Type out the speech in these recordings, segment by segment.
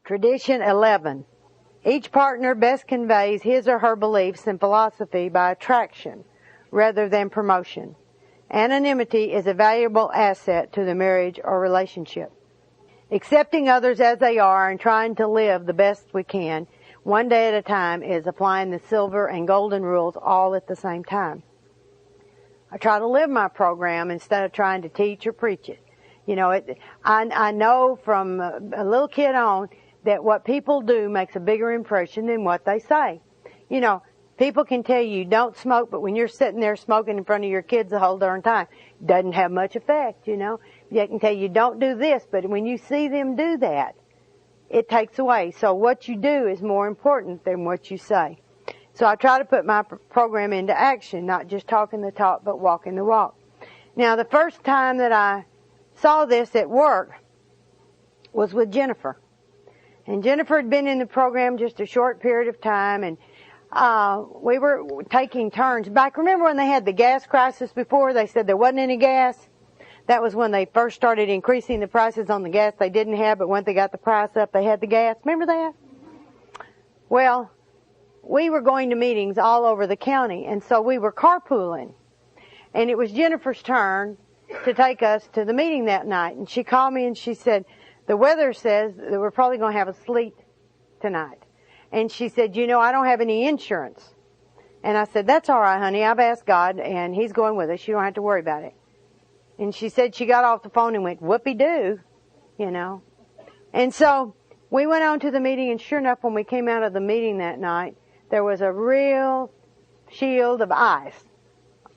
Tradition 11. Each partner best conveys his or her beliefs and philosophy by attraction rather than promotion. Anonymity is a valuable asset to the marriage or relationship. Accepting others as they are and trying to live the best we can, one day at a time, is applying the silver and golden rules all at the same time. I try to live my program instead of trying to teach or preach it. You know, I know from a little kid on that what people do makes a bigger impression than what they say. You know, people can tell you don't smoke, but when you're sitting there smoking in front of your kids the whole darn time, it doesn't have much effect, you know. They can tell you don't do this, but when you see them do that, it takes away. So what you do is more important than what you say. So I try to put my program into action, not just talking the talk, but walking the walk. Now, the first time that I saw this at work was with Jennifer. And Jennifer had been in the program just a short period of time, and we were taking turns back. Remember when they had the gas crisis before? They said there wasn't any gas? That was when they first started increasing the prices on the gas they didn't have, but once they got the price up, they had the gas. Remember that? Well, we were going to meetings all over the county, and so we were carpooling. And it was Jennifer's turn to take us to the meeting that night. And she called me and she said, the weather says that we're probably going to have a sleet tonight. And she said, you know, I don't have any insurance. And I said, that's all right, honey. I've asked God, and He's going with us. You don't have to worry about it. And she said she got off the phone and went, whoopee-doo, you know. And so we went on to the meeting, and sure enough, when we came out of the meeting that night, there was a real shield of ice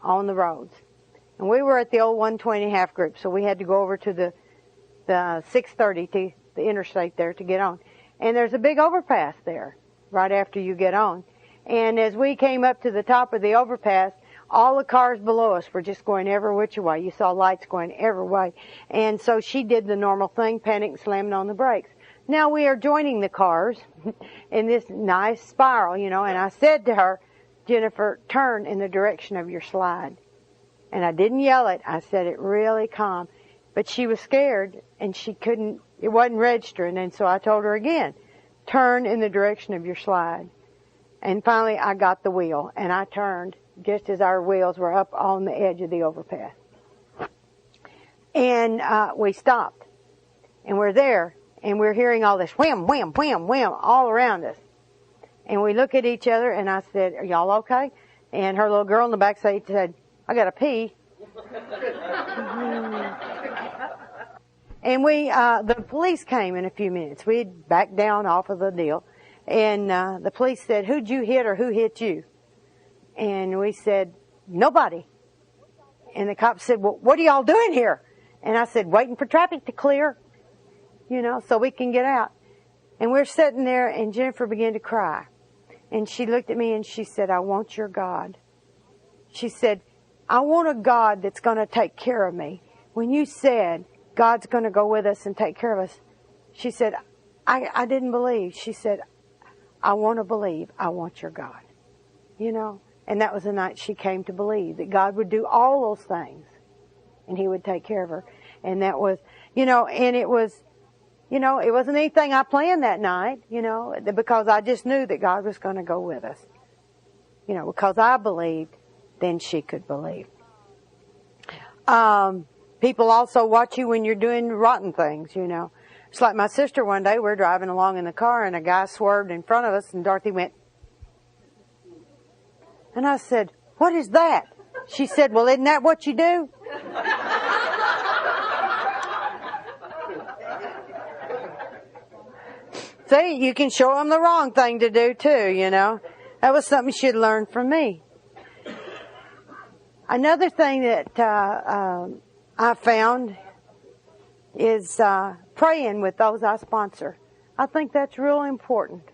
on the roads. And we were at the old 120 half group, so we had to go over to the 630 to the interstate there to get on. And there's a big overpass there right after you get on. And as we came up to the top of the overpass, all the cars below us were just going every which way. You saw lights going every way. And so she did the normal thing, panicked, slamming on the brakes. Now we are joining the cars in this nice spiral, you know, and I said to her, Jennifer, turn in the direction of your slide. And I didn't yell it. I said it really calm. But she was scared, and it wasn't registering. And so I told her again, turn in the direction of your slide. And finally I got the wheel, and I turned just as our wheels were up on the edge of the overpass. And we stopped. And we're there, and we're hearing all this wham, wham, wham, wham all around us. And we look at each other, and I said, are y'all okay? And her little girl in the back seat said, I gotta pee. And the police came in a few minutes. We'd backed down off of the deal. And the police said, who'd you hit or who hit you? And we said, nobody. And the cop said, well, what are y'all doing here? And I said, waiting for traffic to clear, you know, so we can get out. And we're sitting there, and Jennifer began to cry. And she looked at me and she said, I want your God. She said, I want a God that's going to take care of me. When you said God's going to go with us and take care of us, she said, I didn't believe. She said, I want to believe. I want your God. You know, and that was the night she came to believe that God would do all those things and He would take care of her. And that was, you know, and it was, you know, it wasn't anything I planned that night, you know, because I just knew that God was going to go with us. You know, because I believed, then she could believe. People also watch you when you're doing rotten things, you know. It's like my sister one day, we're driving along in the car and a guy swerved in front of us and Dorothy went, and I said, what is that? She said, well, isn't that what you do? See, you can show them the wrong thing to do too, you know. That was something she'd learned from me. Another thing that I found is praying with those I sponsor. I think that's real important.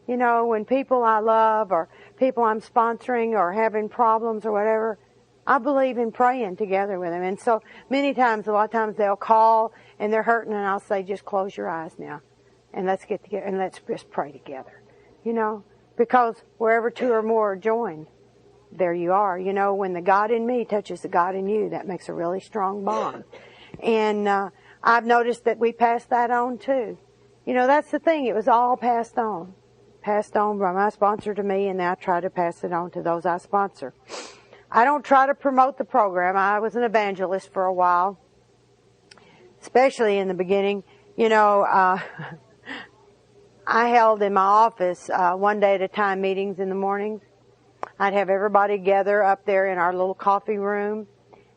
You know, when people I love or people I'm sponsoring or having problems or whatever, I believe in praying together with them. And so many times, a lot of times they'll call and they're hurting and I'll say, just close your eyes now and let's get together and let's just pray together. You know, because wherever two or more are joined, there you are. You know, when the God in me touches the God in you, that makes a really strong bond. And I've noticed that we pass that on too. You know, that's the thing. It was all passed on. Passed on by my sponsor to me, and now I try to pass it on to those I sponsor. I don't try to promote the program. I was an evangelist for a while, especially in the beginning. You know, I held in my office one day at a time meetings in the mornings. I'd have everybody gather up there in our little coffee room,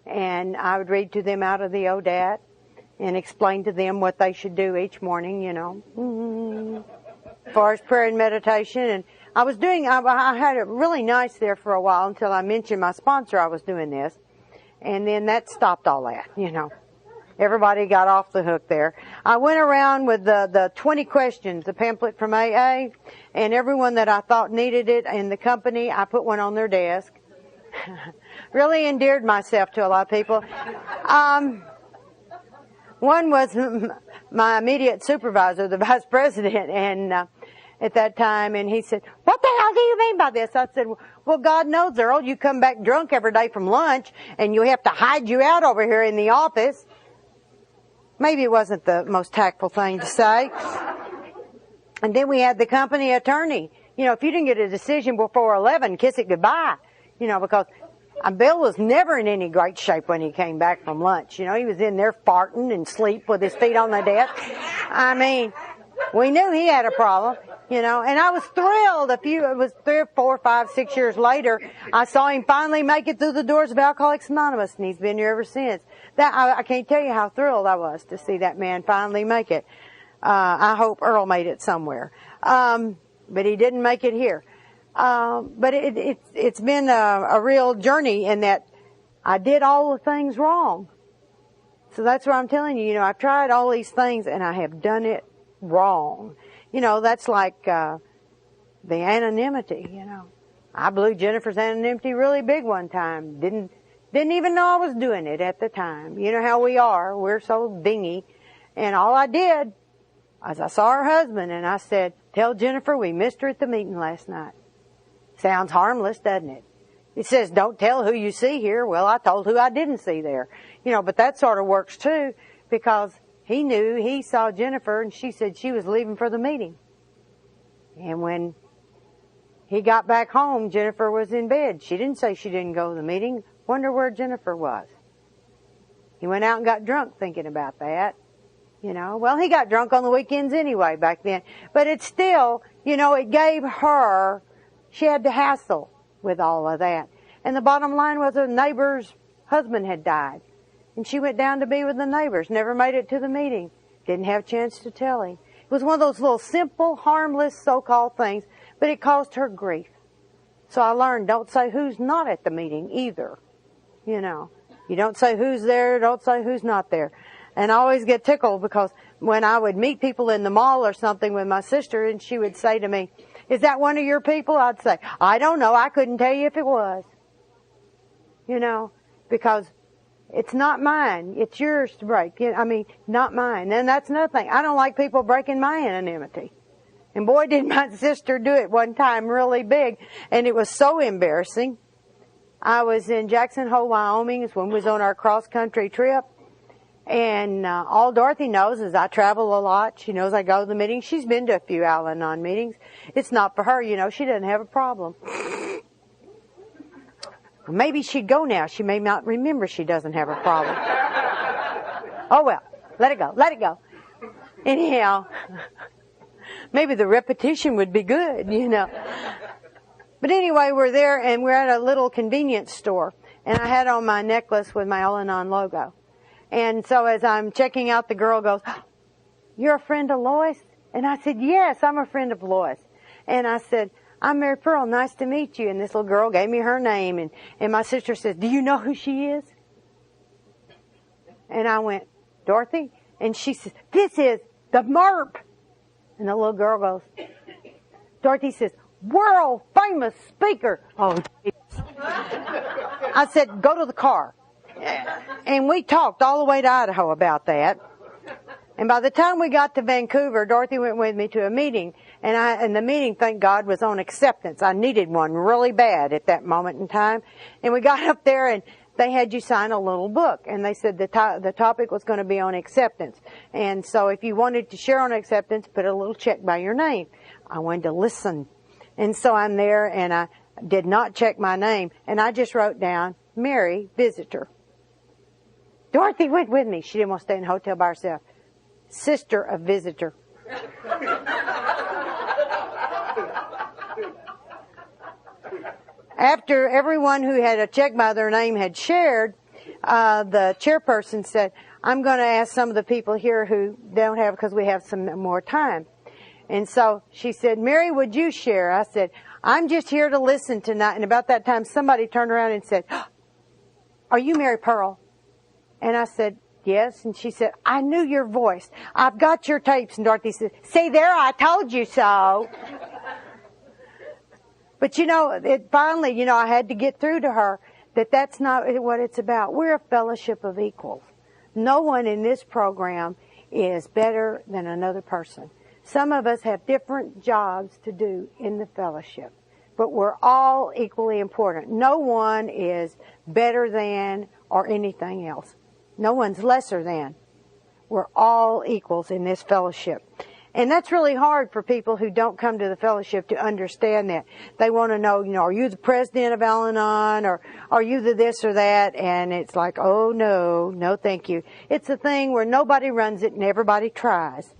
and I would read to them out of the ODAT and explain to them what they should do each morning, you know, as far as prayer and meditation. And I had it really nice there for a while until I mentioned my sponsor I was doing this. And then that stopped all that, you know. Everybody got off the hook there. I went around with the 20 questions, the pamphlet from AA, and everyone that I thought needed it in the company, I put one on their desk. Really endeared myself to a lot of people. One was my immediate supervisor, the vice president, and at that time, and he said, "What the hell do you mean by this?" I said, "Well, God knows, Earl, you come back drunk every day from lunch, and you have to hide you out over here in the office." Maybe it wasn't the most tactful thing to say. And then we had the company attorney. You know, if you didn't get a decision before 11, kiss it goodbye. You know, because Bill was never in any great shape when he came back from lunch. You know, he was in there farting and sleep with his feet on the desk. I mean, we knew he had a problem, you know, and I was thrilled. It was 3, 4, 5, 6 years later, I saw him finally make it through the doors of Alcoholics Anonymous, and he's been here ever since. I can't tell you how thrilled I was to see that man finally make it. I hope Earl made it somewhere. But he didn't make it here. But it's been a real journey in that I did all the things wrong. So that's what I'm telling you. You know, I've tried all these things and I have done it wrong. You know, that's like the anonymity, you know. I blew Jennifer's anonymity really big one time. Didn't even know I was doing it at the time. You know how we are. We're so dingy. And all I did was I saw her husband and I said, "Tell Jennifer we missed her at the meeting last night." Sounds harmless, doesn't it? It says, "Don't tell who you see here." Well, I told who I didn't see there. You know, but that sort of works too, because he knew he saw Jennifer and she said she was leaving for the meeting. And when he got back home, Jennifer was in bed. She didn't say she didn't go to the meeting. Wonder where Jennifer was. He went out and got drunk thinking about that. You know, well, he got drunk on the weekends anyway back then. But it's still, you know, it gave her, she had to hassle with all of that. And the bottom line was a neighbor's husband had died. And she went down to be with the neighbors, never made it to the meeting. Didn't have a chance to tell him. It was one of those little simple, harmless so-called things, but it caused her grief. So I learned, don't say who's not at the meeting either. You know, you don't say who's there, don't say who's not there. And I always get tickled because when I would meet people in the mall or something with my sister and she would say to me, "Is that one of your people?" I'd say, "I don't know. I couldn't tell you if it was." You know, because it's not mine. It's yours to break. I mean, not mine. And that's another thing. I don't like people breaking my anonymity. And boy, did my sister do it one time really big. And it was so embarrassing. I was in Jackson Hole, Wyoming. It's when we was on our cross-country trip. And all Dorothy knows is I travel a lot. She knows I go to the meetings. She's been to a few Al-Anon meetings. It's not for her, you know. She doesn't have a problem. Maybe she'd go now. She may not remember she doesn't have a problem. Oh, well. Let it go. Let it go. Anyhow, maybe the repetition would be good, you know. But anyway, we're there, and we're at a little convenience store. And I had on my necklace with my Al-Anon logo. And so as I'm checking out, the girl goes, "You're a friend of Lois?" And I said, "Yes, I'm a friend of Lois." And I said, "I'm Mary Pearl. Nice to meet you." And this little girl gave me her name. And my sister says, "Do you know who she is?" And I went, "Dorothy?" And she says, "This is the MERP." And the little girl goes, Dorothy says, "World famous speaker." Oh, geez. I said, "Go to the car." And we talked all the way to Idaho about that. And by the time we got to Vancouver, Dorothy went with me to a meeting. And the meeting, thank God, was on acceptance. I needed one really bad at that moment in time. And we got up there, and they had you sign a little book, and they said the topic was going to be on acceptance. And so if you wanted to share on acceptance, put a little check by your name. I wanted to listen. And so I'm there, and I did not check my name, and I just wrote down, Mary, visitor. Dorothy went with me. She didn't want to stay in a hotel by herself. Sister of visitor. After everyone who had a check by their name had shared, the chairperson said, I'm going to ask some of the people here who don't have, because we have some more time. And so she said, Mary, would you share? I said, I'm just here to listen tonight. And about that time, somebody turned around and said, are you Mary Pearl? And I said, yes. And she said, I knew your voice. I've got your tapes. And Dorothy said, see there, I told you so. But finally, I had to get through to her that that's not what it's about. We're a fellowship of equals. No one in this program is better than another person. Some of us have different jobs to do in the fellowship, but we're all equally important. No one is better than or anything else. No one's lesser than. We're all equals in this fellowship. And that's really hard for people who don't come to the fellowship to understand that. They want to know, are you the president of Al-Anon, or are you the this or that? And it's like, oh, no, thank you. It's a thing where nobody runs it and everybody tries.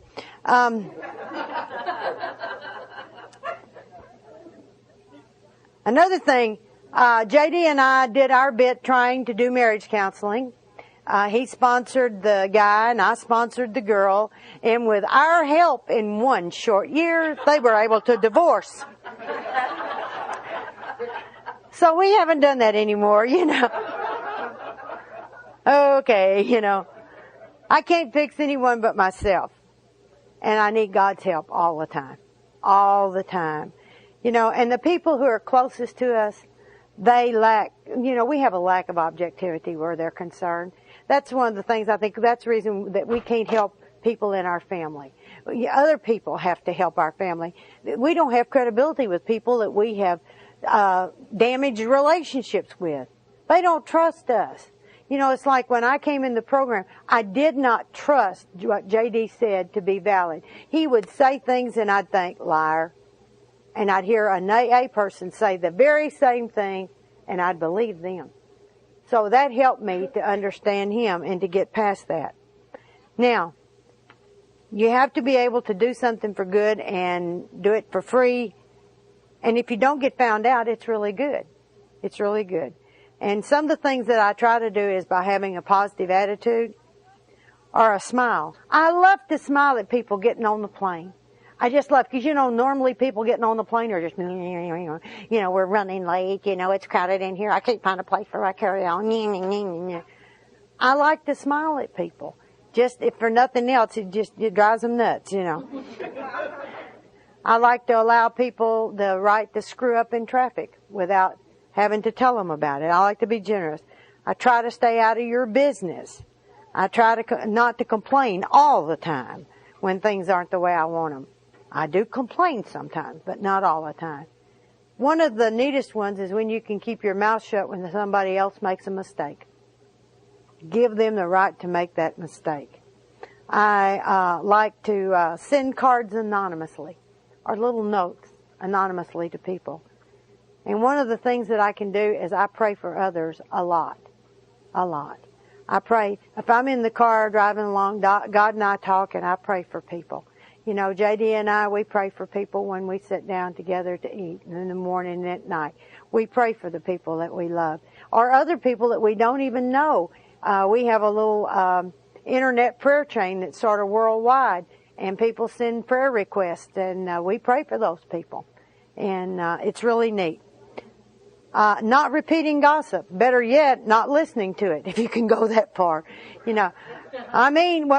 Another thing, JD and I did our bit trying to do marriage counseling. He sponsored the guy and I sponsored the girl. And with our help in one short year, they were able to divorce. So we haven't done that anymore, Okay, I can't fix anyone but myself. And I need God's help all the time. All the time. And the people who are closest to us, they lack, we have a lack of objectivity where they're concerned. That's one of the things I think that's the reason that we can't help people in our family. Other people have to help our family. We don't have credibility with people that we have damaged relationships with. They don't trust us. It's like when I came in the program, I did not trust what JD said to be valid. He would say things and I'd think, liar. And I'd hear an AA person say the very same thing and I'd believe them. So that helped me to understand him and to get past that. Now, you have to be able to do something for good and do it for free. And if you don't get found out, it's really good. It's really good. And some of the things that I try to do is by having a positive attitude or a smile. I love to smile at people getting on the plane. I just love, because normally people getting on the plane are just, we're running late, it's crowded in here, I can't find a place where I carry on. I like to smile at people. Just, if for nothing else, it drives them nuts, I like to allow people the right to screw up in traffic without having to tell them about it. I like to be generous. I try to stay out of your business. I try to not to complain all the time when things aren't the way I want them. I do complain sometimes, but not all the time. One of the neatest ones is when you can keep your mouth shut when somebody else makes a mistake. Give them the right to make that mistake. I like to send cards anonymously, or little notes anonymously to people. And one of the things that I can do is I pray for others a lot. A lot. I pray, if I'm in the car driving along, God and I talk, and I pray for people. JD and I, we pray for people when we sit down together to eat in the morning and at night. We pray for the people that we love. Or other people that we don't even know. We have a little internet prayer chain that's sort of worldwide, and people send prayer requests, and we pray for those people. And it's really neat. Not repeating gossip. Better yet, not listening to it, if you can go that far.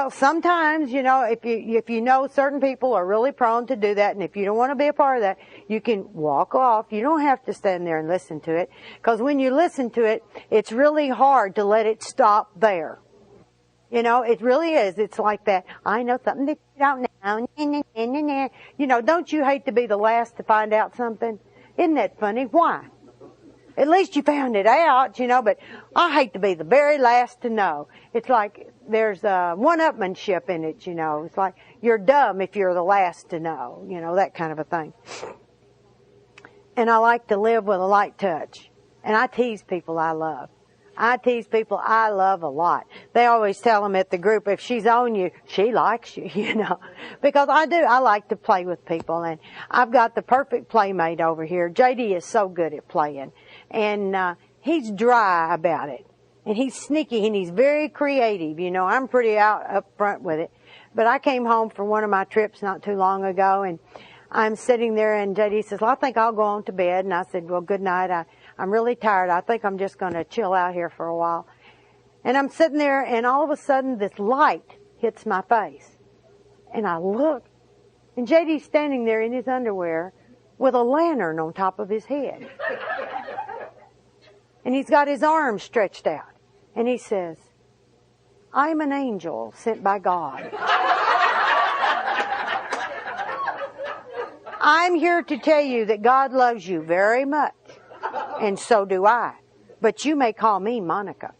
Sometimes, if you know certain people are really prone to do that, and if you don't want to be a part of that, you can walk off. You don't have to stand there and listen to it, because when you listen to it, it's really hard to let it stop there. It really is. It's like that. I know something that you don't know. Don't you hate to be the last to find out something? Isn't that funny? Why? At least you found it out, but I hate to be the very last to know. It's like there's one-upmanship in it, It's like you're dumb if you're the last to know, that kind of a thing. And I like to live with a light touch. And I tease people I love. I tease people I love a lot. They always tell them at the group, if she's on you, she likes you, Because I do. I like to play with people. And I've got the perfect playmate over here. JD is so good at playing. And he's dry about it. And he's sneaky and he's very creative. I'm pretty up front with it. But I came home from one of my trips not too long ago, and I'm sitting there, and JD says, well, I think I'll go on to bed. And I said, well, good night. I'm really tired. I think I'm just going to chill out here for a while. And I'm sitting there, and all of a sudden this light hits my face. And I look, and JD's standing there in his underwear with a lantern on top of his head. And he's got his arms stretched out. And he says, I'm an angel sent by God. I'm here to tell you that God loves you very much. And so do I. But you may call me Monica.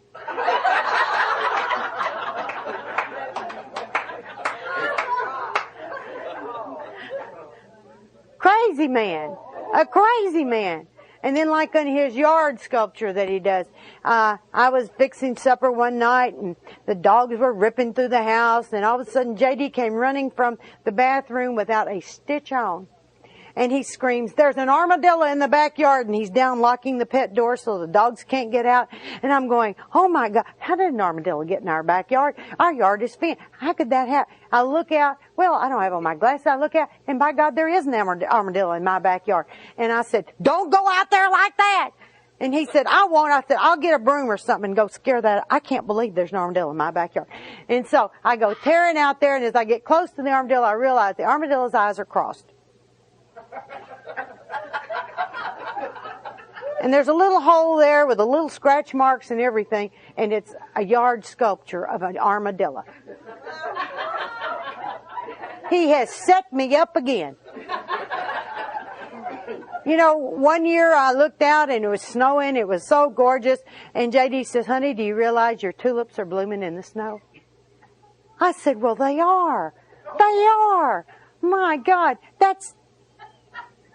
Crazy man. A crazy man. And then like on his yard sculpture that he does, I was fixing supper one night and the dogs were ripping through the house, and all of a sudden JD came running from the bathroom without a stitch on. And he screams, there's an armadillo in the backyard, and he's down locking the pet door so the dogs can't get out. And I'm going, oh my God, how did an armadillo get in our backyard? Our yard is fenced. How could that happen? I look out, well, I don't have on my glasses. I look out, and by God, there is an armadillo in my backyard. And I said, don't go out there like that. And he said, I won't. I said, I'll get a broom or something and go scare that. I can't believe there's an armadillo in my backyard. And so I go tearing out there, and as I get close to the armadillo, I realize the armadillo's eyes are crossed. And there's a little hole there with a little scratch marks and everything, and it's a yard sculpture of an armadillo. He has set me up again. One year I looked out and it was snowing. It was so gorgeous. And JD says, honey, do you realize your tulips are blooming in the snow? I said, well, they are. They are. My God,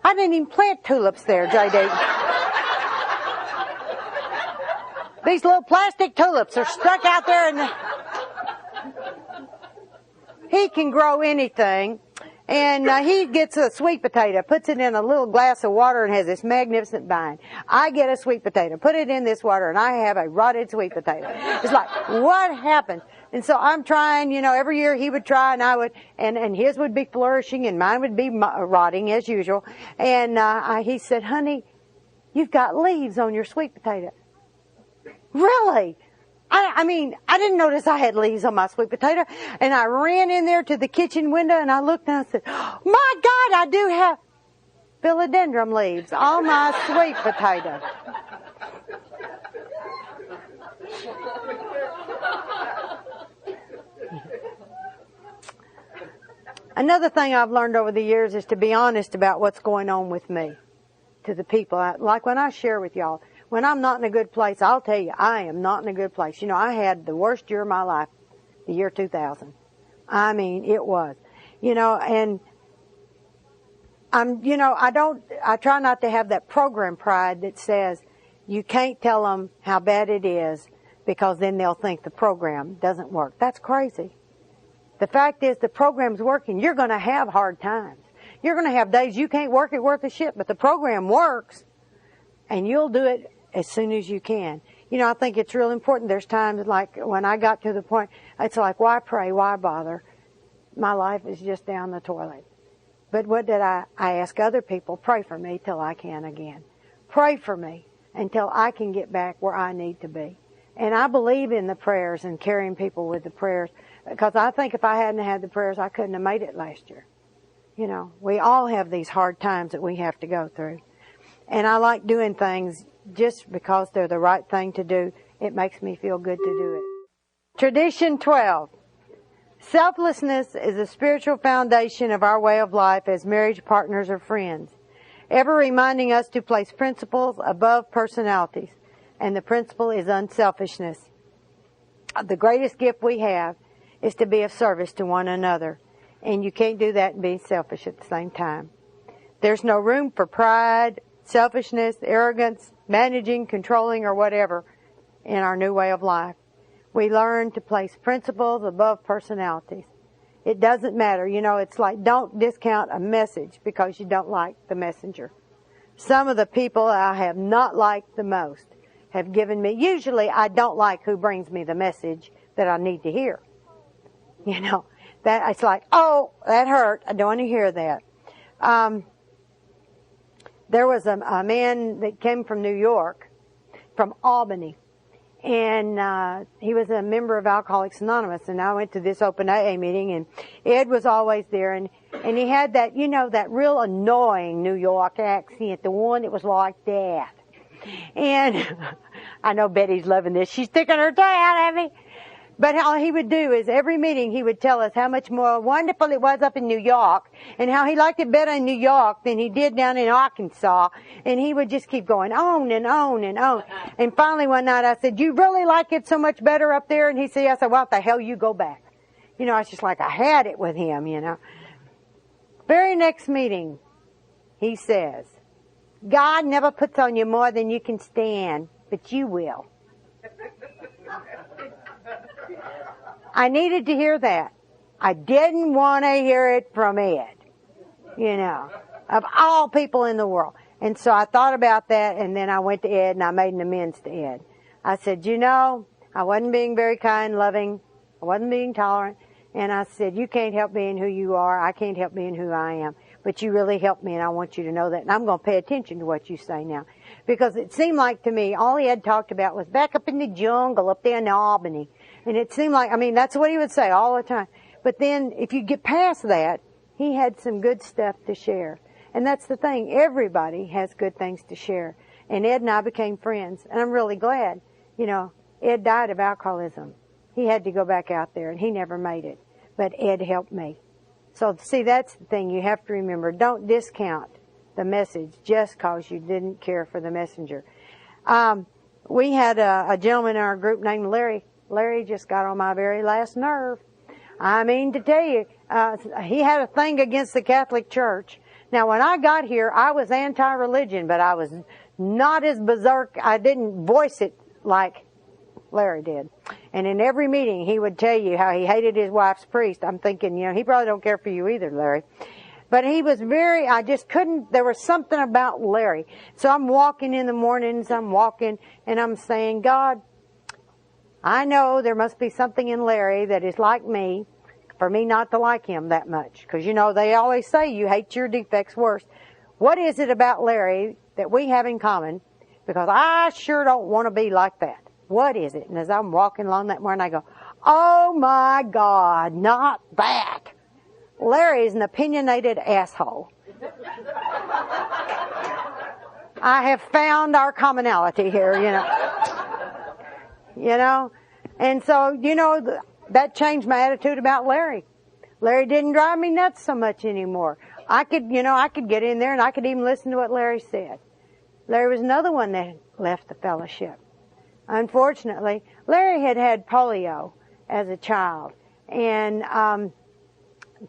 I didn't even plant tulips there, JD. These little plastic tulips are stuck out there, and he can grow anything. And he gets a sweet potato, puts it in a little glass of water, and has this magnificent vine. I get a sweet potato, put it in this water, and I have a rotted sweet potato. It's like, what happened? And so I'm trying, every year he would try and I would, and his would be flourishing and mine would be rotting as usual. And he said, honey, you've got leaves on your sweet potato. Really? I mean, I didn't notice I had leaves on my sweet potato. And I ran in there to the kitchen window and I looked and I said, my God, I do have philodendron leaves on my sweet potato. Another thing I've learned over the years is to be honest about what's going on with me to the people. Like when I share with y'all, when I'm not in a good place, I'll tell you, I am not in a good place. I had the worst year of my life, the year 2000. I mean, it was. And I try not to have that program pride that says you can't tell them how bad it is because then they'll think the program doesn't work. That's crazy. The fact is the program's working. You're going to have hard times. You're going to have days you can't work it worth a shit, but the program works and you'll do it as soon as you can. I think it's real important. There's times like when I got to the point, it's like, why pray? Why bother? My life is just down the toilet. But what did I ask other people? Pray for me till I can again. Pray for me until I can get back where I need to be. And I believe in the prayers and carrying people with the prayers. Because I think if I hadn't had the prayers, I couldn't have made it last year. We all have these hard times that we have to go through. And I like doing things just because they're the right thing to do. It makes me feel good to do it. Tradition 12. Selflessness is the spiritual foundation of our way of life as marriage partners or friends. ever reminding us to place principles above personalities. And the principle is unselfishness. The greatest gift we have is to be of service to one another. And you can't do that and be selfish at the same time. There's no room for pride, selfishness, arrogance, managing, controlling, or whatever in our new way of life. We learn to place principles above personalities. It doesn't matter. You know, it's like don't discount a message because you don't like the messenger. Some of the people I have not liked the most have given me, usually I don't like who brings me the message that I need to hear. You know, that it's like, oh, that hurt. I don't want to hear that. There was a man that came from New York, from Albany, and he was a member of Alcoholics Anonymous, and I went to this open AA meeting, and Ed was always there, and he had that, you know, that real annoying New York accent, the one that was like that. And I know Betty's loving this. She's sticking her toe out at me. But all he would do is every meeting he would tell us how much more wonderful it was up in New York and how he liked it better in New York than he did down in Arkansas. And he would just keep going on and on and on. And finally one night I said, you really like it so much better up there? And he said, yes. I said, well, what the hell you go back? You know, it's just like I had it with him, you know. Very next meeting, he says, God never puts on you more than you can stand, but you will. I needed to hear that. I didn't want to hear it from Ed, you know, of all people in the world. And so I thought about that, and then I went to Ed, and I made an amends to Ed. I said, you know, I wasn't being very kind, loving. I wasn't being tolerant. And I said, you can't help being who you are. I can't help being who I am. But you really helped me, and I want you to know that. And I'm going to pay attention to what you say now. Because it seemed like to me, all he had talked about was back up in the jungle, up there in Albany. And it seemed like, I mean, that's what he would say all the time. But then, if you get past that, he had some good stuff to share. And that's the thing. Everybody has good things to share. And Ed and I became friends. And I'm really glad. You know, Ed died of alcoholism. He had to go back out there, and he never made it. But Ed helped me. So, see, that's the thing you have to remember. Don't discount the message just because you didn't care for the messenger. We had a gentleman in our group named Larry. Larry just got on my very last nerve. I mean, to tell you, he had a thing against the Catholic Church. Now, when I got here, I was anti-religion, but I was not as berserk. I didn't voice it like Larry did. And in every meeting, he would tell you how he hated his wife's priest. I'm thinking, you know, he probably don't care for you either, Larry. But he was I just couldn't, there was something about Larry. So I'm walking in the mornings, and I'm saying, God, I know there must be something in Larry that is like me, for me not to like him that much. Because, you know, they always say you hate your defects worse. What is it about Larry that we have in common? Because I sure don't want to be like that. What is it? And as I'm walking along that morning, I go, oh my God, not that. Larry is an opinionated asshole. I have found our commonality here, you know. You know? And so, you know, that changed my attitude about Larry. Larry didn't drive me nuts so much anymore. I could get in there and I could even listen to what Larry said. Larry was another one that left the fellowship. Unfortunately, Larry had polio as a child. And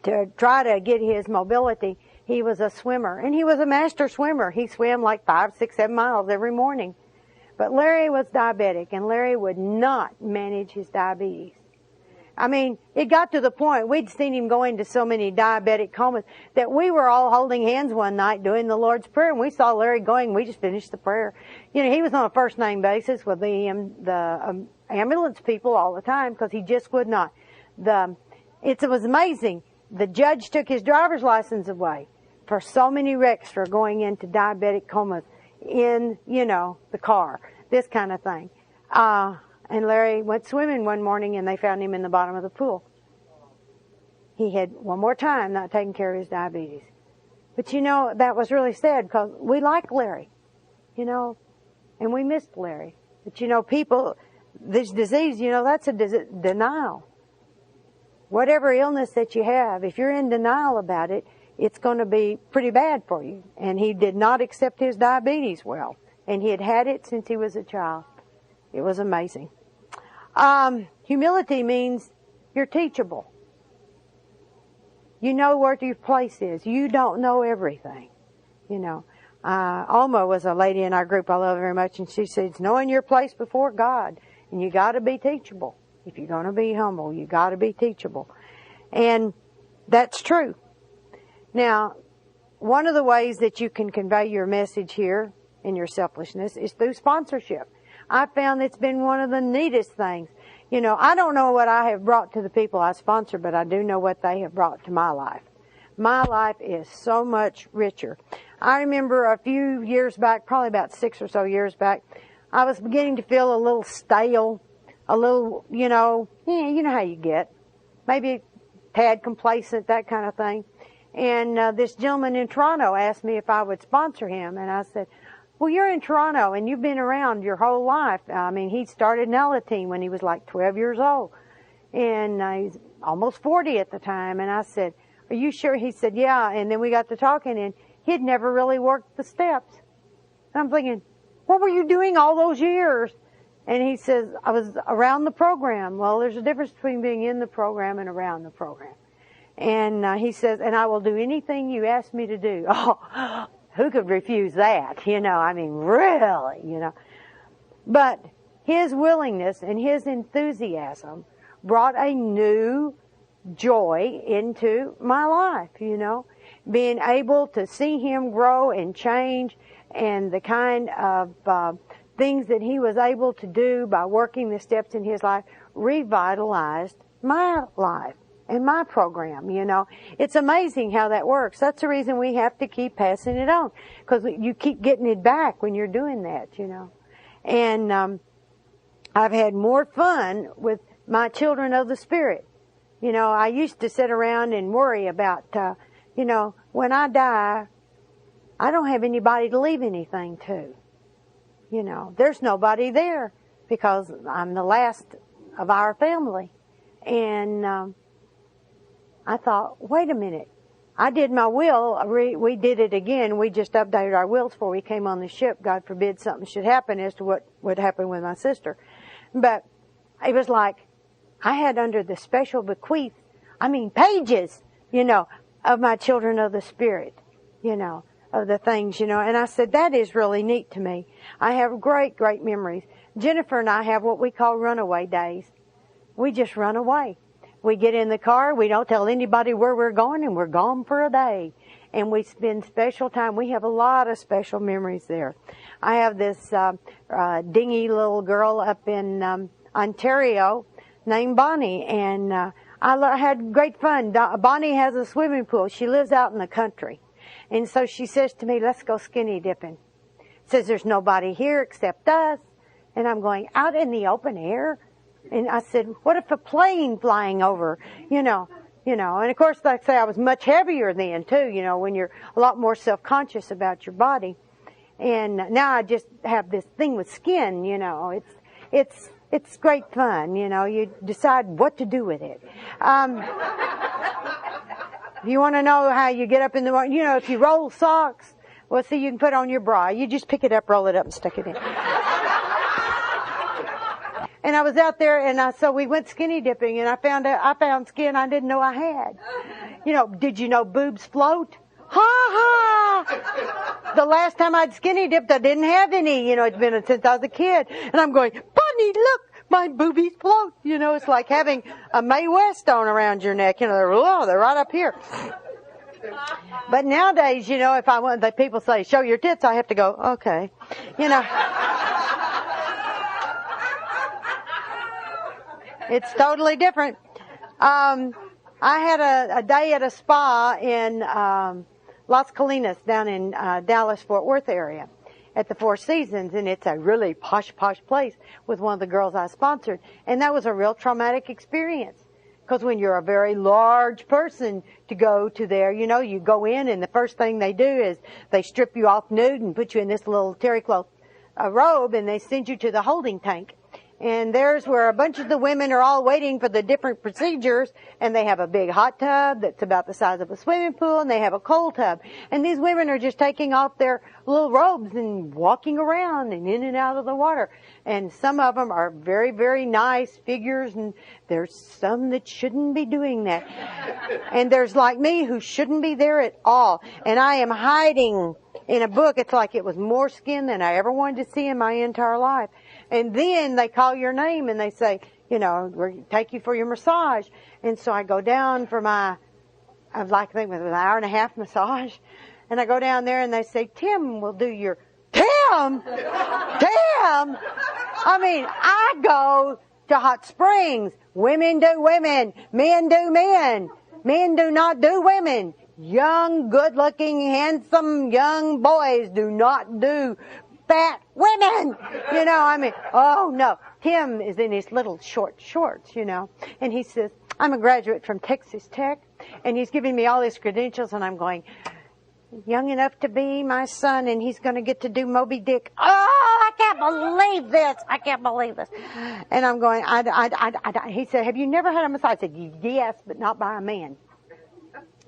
to try to get his mobility, he was a swimmer. And he was a master swimmer. He swam like 5, 6, 7 miles every morning. But Larry was diabetic, and Larry would not manage his diabetes. I mean, it got to the point, we'd seen him go into so many diabetic comas that we were all holding hands one night doing the Lord's Prayer, and we saw Larry going, we just finished the prayer. You know, he was on a first-name basis with the ambulance people all the time because he just would not. It was amazing. The judge took his driver's license away for so many wrecks for going into diabetic comas in, you know, the car, this kind of thing. And Larry went swimming one morning and they found him in the bottom of the pool. He had, one more time, not taken care of his diabetes. But you know, that was really sad because we like Larry, you know, and we missed Larry. But you know, people, this disease, you know, that's a denial. Whatever illness that you have, if you're in denial about it, it's going to be pretty bad for you. And he did not accept his diabetes well. And he had had it since he was a child. It was amazing. Humility means you're teachable. You know where your place is. You don't know everything. You know, Alma was a lady in our group I love very much, and she says, knowing your place before God, and you got to be teachable. If you're going to be humble, you got to be teachable. And that's true. Now, one of the ways that you can convey your message here in your selflessness is through sponsorship. I found it's been one of the neatest things. You know, I don't know what I have brought to the people I sponsor, but I do know what they have brought to my life. My life is so much richer. I remember a few years back, probably about 6 or so years back, I was beginning to feel a little stale, a little, you know how you get. Maybe a tad complacent, that kind of thing. And this gentleman in Toronto asked me if I would sponsor him, and I said, well, you're in Toronto, and you've been around your whole life. I mean, he started Nella Team when he was like 12 years old, and he's almost 40 at the time. And I said, are you sure? He said, yeah. And then we got to talking, and he'd never really worked the steps. And I'm thinking, what were you doing all those years? And he says, I was around the program. Well, there's a difference between being in the program and around the program. And he says, and I will do anything you ask me to do. Oh, who could refuse that? You know, I mean, really, you know. But his willingness and his enthusiasm brought a new joy into my life, you know. Being able to see him grow and change, and the kind of things that he was able to do by working the steps in his life revitalized my life and my program, you know. It's amazing how that works. That's the reason we have to keep passing it on, because you keep getting it back when you're doing that, you know. And I've had more fun with my children of the Spirit. You know, I used to sit around and worry about, you know, when I die, I don't have anybody to leave anything to. You know, there's nobody there because I'm the last of our family. And I thought, wait a minute. I did my will. We did it again. We just updated our wills before we came on the ship. God forbid something should happen as to what would happen with my sister. But it was like I had under the special bequeath, pages, you know, of my children of the Spirit, you know, of the things, you know. And I said, that is really neat to me. I have great, great memories. Jennifer and I have what we call runaway days. We just run away. We get in the car, we don't tell anybody where we're going, and we're gone for a day. And we spend special time. We have a lot of special memories there. I have this dingy little girl up in Ontario named Bonnie, and I had great fun. Bonnie has a swimming pool. She lives out in the country. And so she says to me, let's go skinny dipping. Says there's nobody here except us. And I'm going, out in the open air? And I said, what if a plane flying over, you know. And of course, like I say, I was much heavier then too, you know, when you're a lot more self-conscious about your body. And now I just have this thing with skin, you know. It's great fun, you know. You decide what to do with it. If you want to know how you get up in the morning, you know, if you roll socks, well, see, you can put on your bra. You just pick it up, roll it up, and stick it in. And I was out there, and so we went skinny dipping, and I found skin I didn't know I had. You know, did you know boobs float? Ha ha! The last time I'd skinny dipped, I didn't have any. You know, it's been since I was a kid. And I'm going, Bunny, look, my boobies float. You know, it's like having a Mae West stone around your neck. You know, they're right up here. But nowadays, you know, if I want, the people say, show your tits, I have to go, okay. You know. It's totally different. I had a day at a spa in Las Colinas down in Dallas-Fort Worth area at the Four Seasons, and it's a really posh place with one of the girls I sponsored. And that was a real traumatic experience. Because when you're a very large person to go to there, you know, you go in and the first thing they do is they strip you off nude and put you in this little terry cloth robe, and they send you to the holding tank. And there's where a bunch of the women are all waiting for the different procedures, and they have a big hot tub that's about the size of a swimming pool, and they have a cold tub. And these women are just taking off their little robes and walking around and in and out of the water. And some of them are very, very nice figures, and there's some that shouldn't be doing that. And there's like me who shouldn't be there at all. And I am hiding in a book. It's like it was more skin than I ever wanted to see in my entire life. And then they call your name and they say, we'll take you for your massage. And so I go down for I think it was an hour and a half massage. And I go down there and they say, Tim will do your, Tim! I go to hot springs. Women do women. Men do men. Men do not do women. Young, good-looking, handsome young boys do not do fat women. Oh no. Tim is in his little short shorts, and he says, I'm a graduate from Texas Tech, and he's giving me all his credentials, and I'm going, young enough to be my son, and he's going to get to do Moby Dick. Oh, I can't believe this. I can't believe this. And I'm going, he said, have you never had a massage? I said, yes, but not by a man.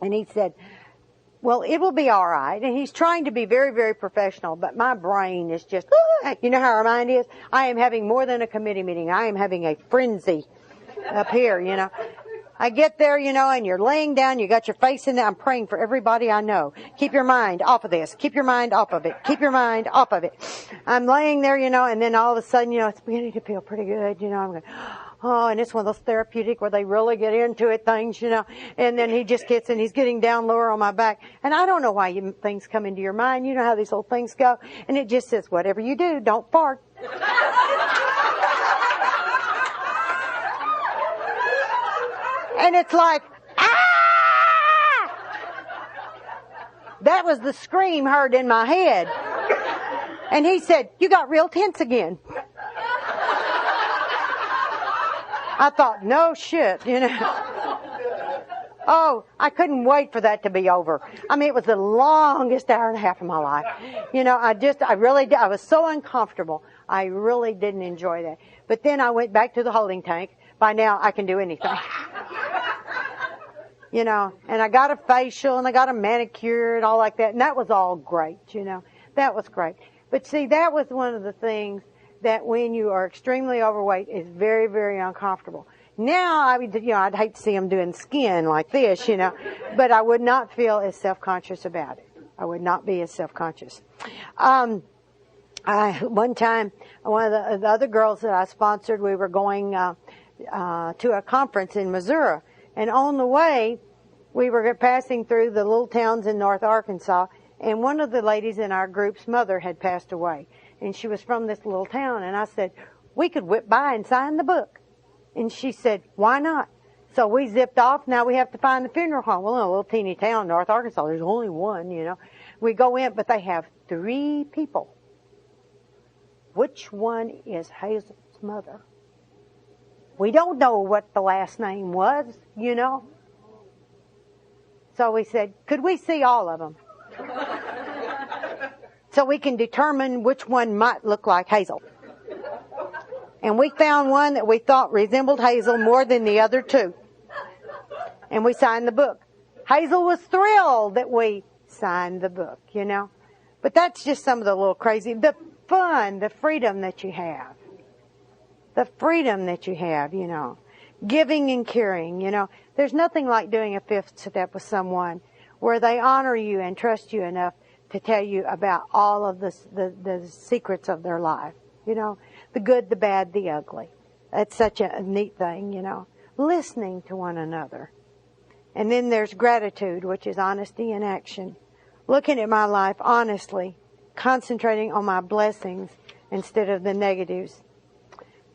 And he said, well, it will be all right. And he's trying to be very, very professional, but my brain is just, you know how our mind is? I am having more than a committee meeting. I am having a frenzy up here, I get there, and you're laying down, you got your face in there. I'm praying for everybody I know. Keep your mind off of this. Keep your mind off of it. Keep your mind off of it. I'm laying there, and then all of a sudden, it's beginning to feel pretty good, I'm going, oh, and it's one of those therapeutic where they really get into it things, and then he just gets, and he's getting down lower on my back. And I don't know why things come into your mind. You know how these old things go. And it just says, whatever you do, don't fart. And it's like, ah! That was the scream heard in my head. And he said, you got real tense again. I thought, no shit, Oh, I couldn't wait for that to be over. It was the longest hour and a half of my life. I really did. I was so uncomfortable. I really didn't enjoy that. But then I went back to the holding tank. By now, I can do anything. And I got a facial and I got a manicure and all like that. And that was all great, That was great. But see, that was one of the things that when you are extremely overweight is very, very uncomfortable. Now, I'd hate to see them doing skin like this, but I would not feel as self-conscious about it. I would not be as self-conscious. One time, one of the other girls that I sponsored, we were going to a conference in Missouri, and on the way, we were passing through the little towns in North Arkansas, and one of the ladies in our group's mother had passed away. And she was from this little town. And I said, we could whip by and sign the book. And she said, why not? So we zipped off. Now we have to find the funeral home. Well, in a little teeny town, North Arkansas, there's only one, We go in, but they have 3 people. Which one is Hazel's mother? We don't know what the last name was, So we said, could we see all of them? So we can determine which one might look like Hazel. And we found one that we thought resembled Hazel more than the other 2. And we signed the book. Hazel was thrilled that we signed the book, But that's just some of the little crazy, the fun, the freedom that you have. The freedom that you have, Giving and caring, There's nothing like doing a 5th step with someone where they honor you and trust you enough to tell you about all of the secrets of their life. The good, the bad, the ugly. That's such a neat thing, Listening to one another. And then there's gratitude, which is honesty in action. Looking at my life honestly, concentrating on my blessings instead of the negatives.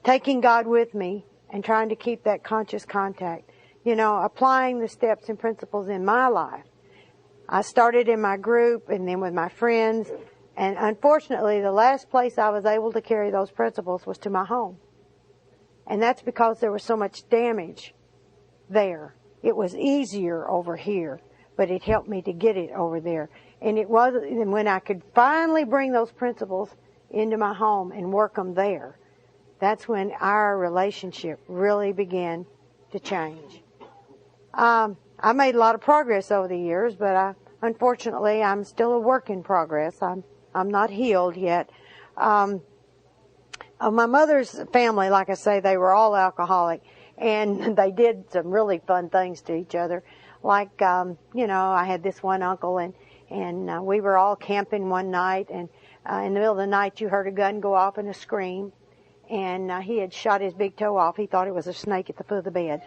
Taking God with me and trying to keep that conscious contact. Applying the steps and principles in my life. I started in my group and then with my friends. And unfortunately, the last place I was able to carry those principles was to my home. And that's because there was so much damage there. It was easier over here, but it helped me to get it over there. And when I could finally bring those principles into my home and work them there, that's when our relationship really began to change. I made a lot of progress over the years, but unfortunately, I'm still a work in progress. I'm not healed yet. My mother's family, like I say, they were all alcoholic, and they did some really fun things to each other. Like, I had this one uncle, and we were all camping one night, and in the middle of the night, you heard a gun go off and a scream, and he had shot his big toe off. He thought it was a snake at the foot of the bed.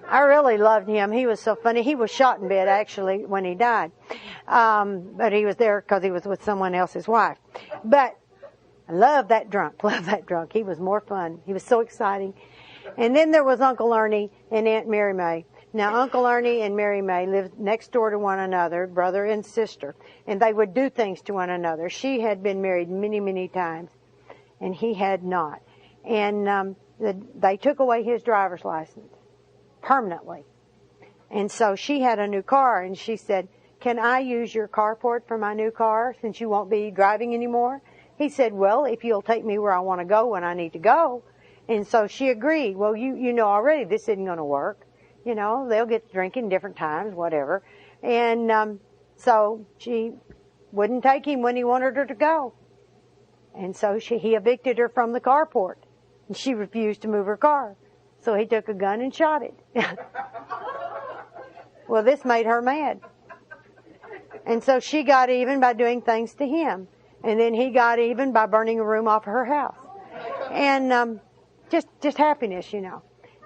I really loved him. He was so funny. He was shot in bed, actually, when he died. But he was there because he was with someone else's wife. But I love that drunk. He was more fun. He was so exciting. And then there was Uncle Ernie and Aunt Mary May. Now, Uncle Ernie and Mary May lived next door to one another, brother and sister. And they would do things to one another. She had been married many, many times, and he had not. And they took away his driver's license permanently. And so she had a new car, and she said, "Can I use your carport for my new car since you won't be driving anymore?" He said, "Well, if you'll take me where I want to go when I need to go." And so she agreed. Well, you know already this isn't going to work. They'll get drinking different times, whatever. And so she wouldn't take him when he wanted her to go. And so he evicted her from the carport, and she refused to move her car. So he took a gun and shot it. Well, this made her mad. And so she got even by doing things to him. And then he got even by burning a room off her house. And just happiness,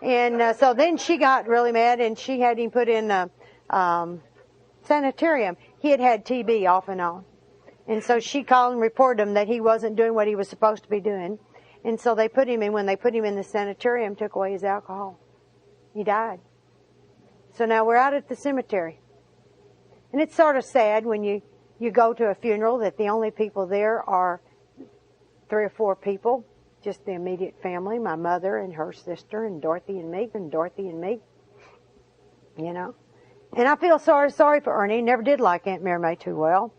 And so then she got really mad, and she had him put in a sanitarium. He had TB off and on. And so she called and reported him that he wasn't doing what he was supposed to be doing. And so they put him in. When they put him in the sanitarium, took away his alcohol. He died. So now we're out at the cemetery. And it's sort of sad when you go to a funeral that the only people there are 3 or 4 people, just the immediate family, my mother and her sister and Dorothy and me, And I feel sorry for Ernie. Never did like Aunt Mary May too well.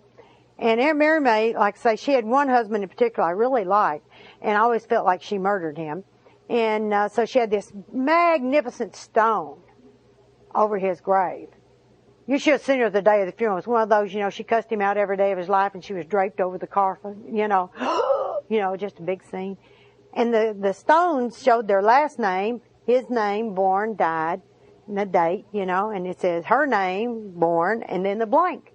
And Aunt Mary May, like I say, she had one husband in particular I really liked, and I always felt like she murdered him. And so she had this magnificent stone over his grave. You should have seen her the day of the funeral. It was one of those, she cussed him out every day of his life, and she was draped over the coffin, just a big scene. And the stones showed their last name, his name, born, died, and the date, and it says her name, born, and then the blank.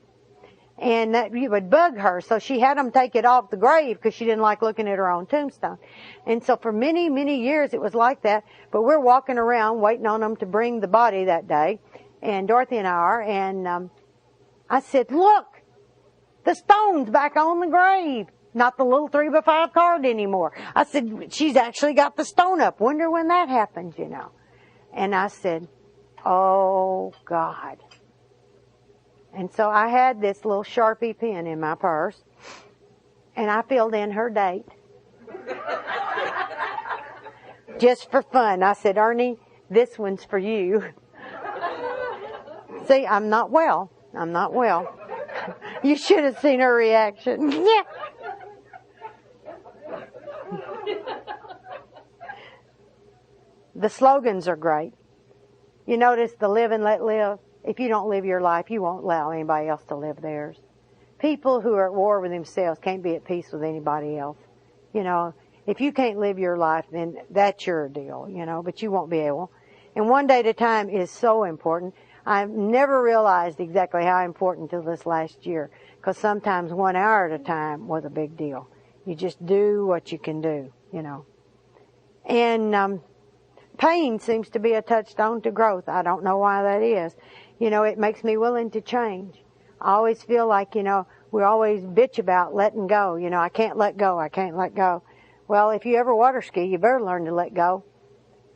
And that you would bug her, so she had them take it off the grave because she didn't like looking at her own tombstone. And so for many, many years it was like that, but we're walking around waiting on them to bring the body that day, and Dorothy and I are, and I said, "Look, the stone's back on the grave. Not the little 3x5 card anymore." I said, "She's actually got the stone up. Wonder when that happens, And I said, "Oh, God." And so I had this little Sharpie pen in my purse, and I filled in her date. Just for fun. I said, "Ernie, this one's for you." See, I'm not well. You should have seen her reaction. Yeah. The slogans are great. You notice the live and let live. If you don't live your life, you won't allow anybody else to live theirs. People who are at war with themselves can't be at peace with anybody else. If you can't live your life, then that's your deal, but you won't be able. And one day at a time is so important. I've never realized exactly how important till this last year, because sometimes 1 hour at a time was a big deal. You just do what you can do, And pain seems to be a touchstone to growth. I don't know why that is. It makes me willing to change. I always feel like, we always bitch about letting go. I can't let go. Well, if you ever water ski, you better learn to let go.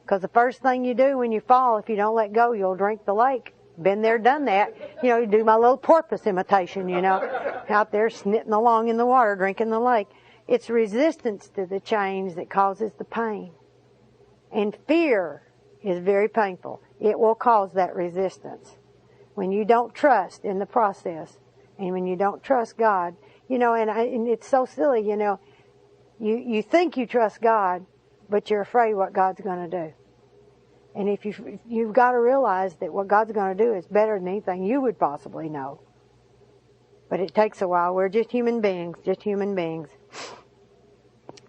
Because the first thing you do when you fall, if you don't let go, you'll drink the lake. Been there, done that. You do my little porpoise imitation, out there snitting along in the water, drinking the lake. It's resistance to the change that causes the pain. And fear is very painful. It will cause that resistance. When you don't trust in the process, and when you don't trust God, You know, and it's so silly, you know. You think you trust God, but you're afraid what God's going to do. And if you've got to realize that what God's going to do is better than anything you would possibly know. But it takes a while. We're just human beings, just human beings.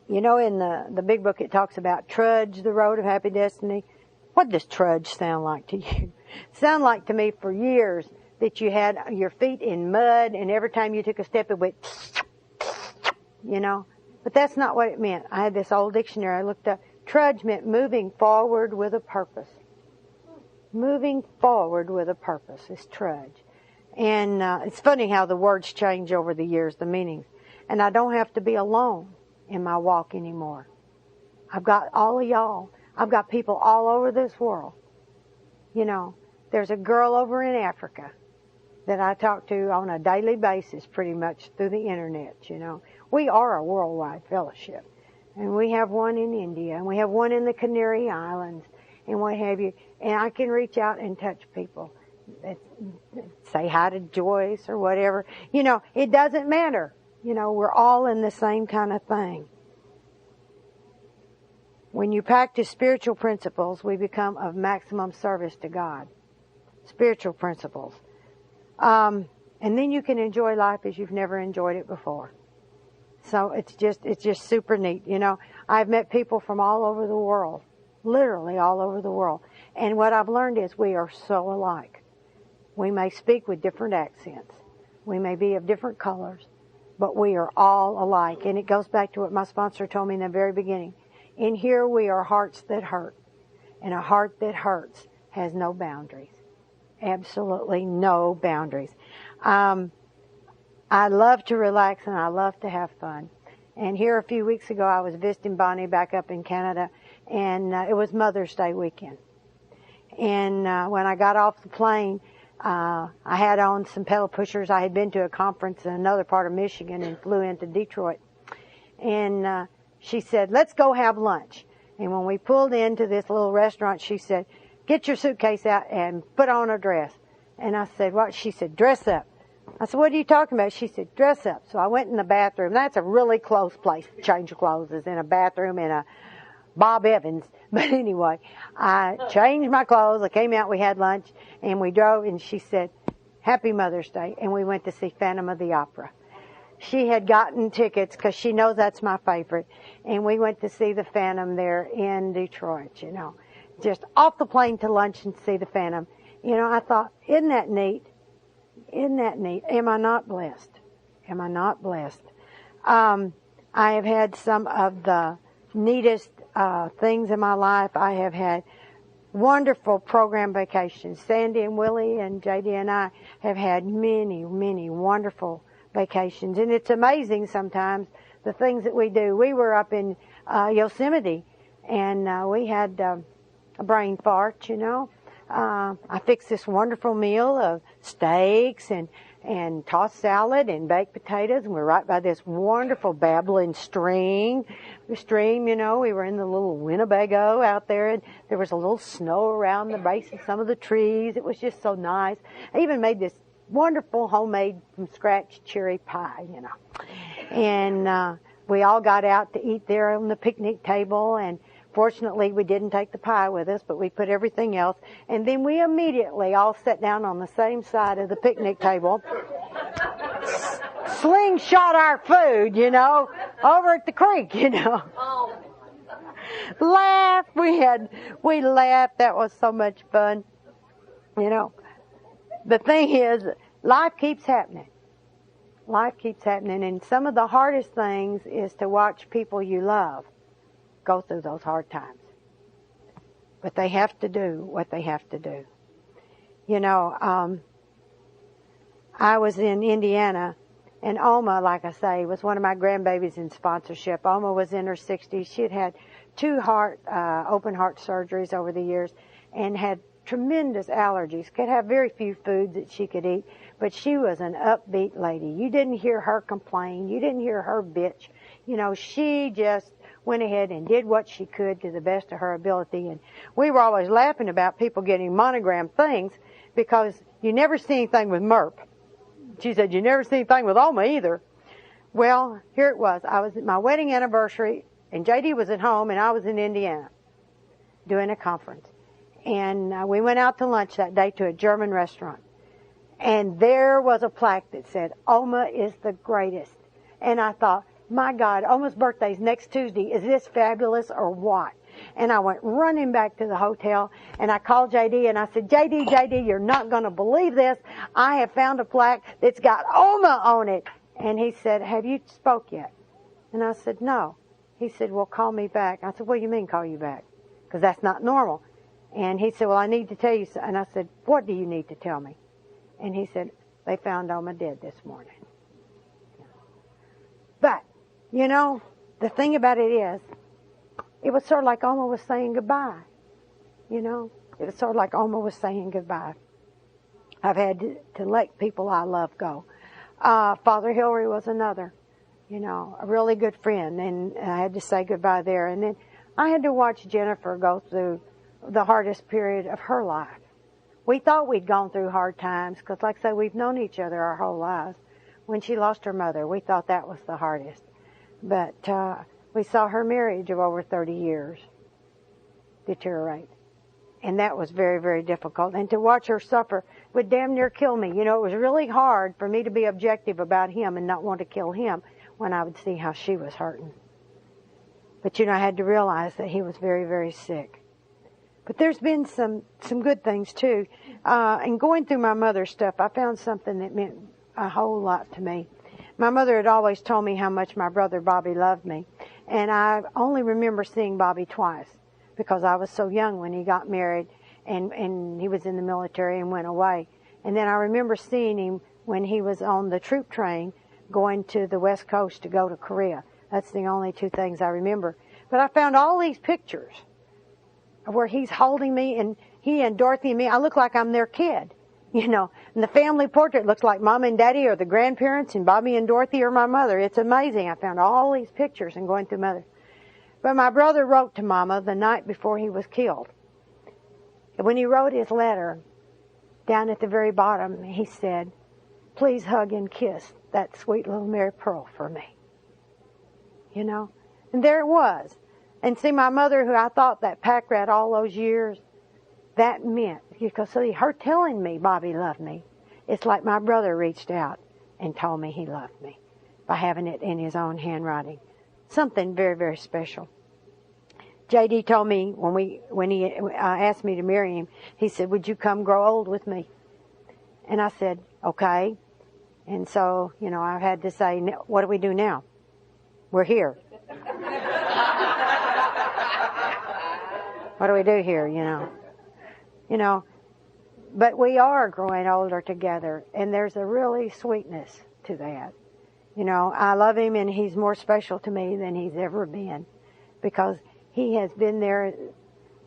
You know, in the big book it talks about trudge the road of happy destiny. What does trudge sound like to you? It sounded like to me for years that you had your feet in mud and every time you took a step it went, you know. But that's not what it meant. I had this old dictionary I looked up. Trudge meant moving forward with a purpose. Moving forward with a purpose is trudge. And it's funny how the words change over the years, the meanings. And I don't have to be alone in my walk anymore. I've got all of y'all. I've got people all over this world. You know, there's a girl over in Africa that I talk to on a daily basis pretty much through the internet, you know. We are a worldwide fellowship. And we have one in India, and we have one in the Canary Islands, and what have you. And I can reach out and touch people. Say hi to Joyce or whatever. You know, it doesn't matter. You know, we're all in the same kind of thing. When you practice spiritual principles, we become of maximum service to God. Spiritual principles. And then you can enjoy life as you've never enjoyed it before. So it's just super neat. You know, I've met people from all over the world, literally all over the world. And what I've learned is we are so alike. We may speak with different accents. We may be of different colors, but we are all alike. And it goes back to what my sponsor told me in the very beginning. In here we are hearts that hurt. And a heart that hurts has no boundaries. Absolutely no boundaries. I love to relax and I love to have fun. And here a few weeks ago I was visiting Bonnie back up in Canada, and it was Mother's Day weekend. And when I got off the plane, I had on some pedal pushers. I had been to a conference in another part of Michigan and flew into Detroit. And she said, let's go have lunch. And when we pulled into this little restaurant, she said, get your suitcase out and put on a dress. And I said, what? She said, dress up. I said, what are you talking about? She said, dress up. So I went in the bathroom. That's a really close place to change clothes, is in a bathroom in a Bob Evans. But anyway, I changed my clothes. I came out, we had lunch, and we drove, and she said, Happy Mother's Day. And we went to see Phantom of the Opera. She had gotten tickets because she knows that's my favorite. And we went to see the Phantom there in Detroit, you know. Just off the plane to lunch and see the Phantom. You know, I thought, isn't that neat? Isn't that neat? Am I not blessed? Am I not blessed? I have had some of the neatest things in my life. I have had wonderful program vacations. Sandy and Willie and JD and I have had many, many wonderful vacations. And it's amazing sometimes the things that we do. We were up in Yosemite, and we had a brain fart, you know. I fixed this wonderful meal of steaks and tossed salad and baked potatoes, and we're right by this wonderful babbling stream. The stream, you know, we were in the little Winnebago out there, and there was a little snow around the base of some of the trees. It was just so nice. I even made this wonderful homemade from scratch cherry pie, you know. And we all got out to eat there on the picnic table, and fortunately, we didn't take the pie with us, but we put everything else. And then we immediately all sat down on the same side of the picnic table, slingshot our food, you know, over at the creek, you know. Laugh. We laughed. That was so much fun. You know, the thing is, life keeps happening. Life keeps happening. And some of the hardest things is to watch people you love go through those hard times. But they have to do what they have to do. You know, I was in Indiana, and Oma, like I say, was one of my grandbabies in sponsorship. Oma was in her 60s. She had had 2 open heart surgeries over the years and had tremendous allergies, could have very few foods that she could eat, but she was an upbeat lady. You didn't hear her complain. You didn't hear her bitch. You know, she just went ahead and did what she could to the best of her ability. And we were always laughing about people getting monogrammed things because you never see anything with MERP. She said, you never see anything with Oma either. Well, here it was. I was at my wedding anniversary, and J.D. was at home, and I was in Indiana doing a conference. And we went out to lunch that day to a German restaurant. And there was a plaque that said, Oma is the greatest. And I thought, my God, Oma's birthday's next Tuesday. Is this fabulous or what? And I went running back to the hotel, and I called J.D., and I said, J.D., you're not going to believe this. I have found a plaque that's got Oma on it. And he said, have you spoke yet? And I said, no. He said, well, call me back. I said, what do you mean call you back? Because that's not normal. And he said, well, I need to tell you something. And I said, what do you need to tell me? And he said, they found Oma dead this morning. But, you know, the thing about it is, it was sort of like Oma was saying goodbye. You know, it was sort of like Oma was saying goodbye. I've had to let people I love go. Father Hillary was another, you know, a really good friend, and I had to say goodbye there. And then I had to watch Jennifer go through the hardest period of her life. We thought we'd gone through hard times because, like I say, we've known each other our whole lives. When she lost her mother, we thought that was the hardest. But we saw her marriage of over 30 years deteriorate. And that was very, very difficult. And to watch her suffer would damn near kill me. You know, it was really hard for me to be objective about him and not want to kill him when I would see how she was hurting. But, you know, I had to realize that he was very, very sick. But there's been some good things, too. And going through my mother's stuff, I found something that meant a whole lot to me. My mother had always told me how much my brother Bobby loved me. And I only remember seeing Bobby twice because I was so young when he got married and he was in the military and went away. And then I remember seeing him when he was on the troop train going to the West Coast to go to Korea. That's the only two things I remember. But I found all these pictures where he's holding me, and he and Dorothy and me, I look like I'm their kid, you know. And the family portrait looks like Mom and Daddy are the grandparents, and Bobby and Dorothy are my mother. It's amazing. I found all these pictures and going through Mother. But my brother wrote to Mama the night before he was killed. And when he wrote his letter, down at the very bottom, he said, please hug and kiss that sweet little Mary Pearl for me. You know? And there it was. And see, my mother, who I thought that pack rat all those years, that meant, because see, her telling me Bobby loved me, it's like my brother reached out and told me he loved me by having it in his own handwriting. Something very, very special. J.D. told me when he asked me to marry him, he said, would you come grow old with me? And I said, okay. And so, you know, I've had to say, what do we do now? We're here. What do we do here, you know? You know, but we are growing older together, and there's a really sweetness to that. You know, I love him, and he's more special to me than he's ever been because he has been there.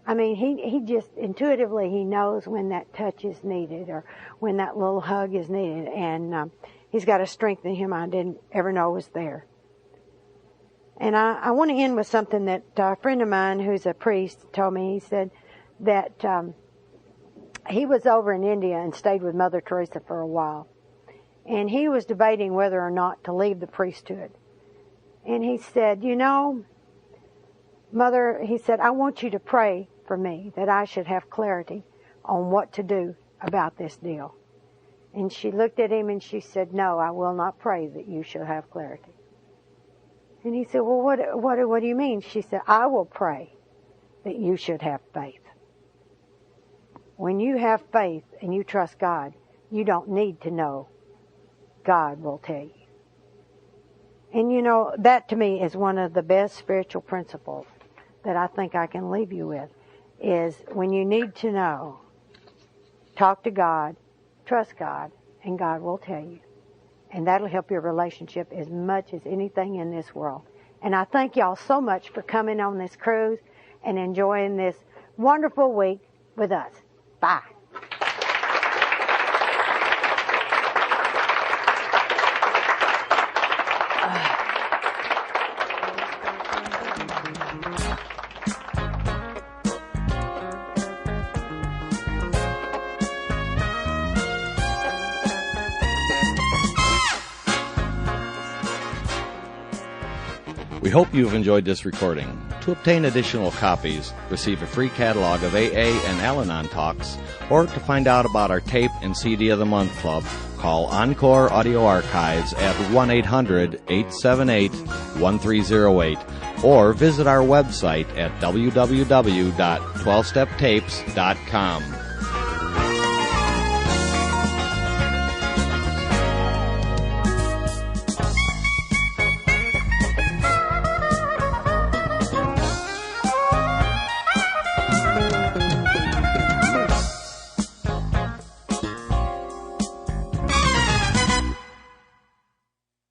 I mean, he just intuitively, he knows when that touch is needed or when that little hug is needed, and he's got a strength in him I didn't ever know was there. And I want to end with something that a friend of mine who's a priest told me. He said that he was over in India and stayed with Mother Teresa for a while. And he was debating whether or not to leave the priesthood. And he said, you know, Mother, he said, I want you to pray for me that I should have clarity on what to do about this deal. And she looked at him and she said, no, I will not pray that you shall have clarity. And he said, well, what do you mean? She said, I will pray that you should have faith. When you have faith and you trust God, you don't need to know. God will tell you. And you know, that to me is one of the best spiritual principles that I think I can leave you with, is when you need to know, talk to God, trust God, and God will tell you. And that'll help your relationship as much as anything in this world. And I thank y'all so much for coming on this cruise and enjoying this wonderful week with us. Bye. We hope you've enjoyed this recording. To obtain additional copies, receive a free catalog of AA and Al-Anon talks, or to find out about our tape and CD of the Month Club, call Encore Audio Archives at 1-800-878-1308 or visit our website at www.12steptapes.com.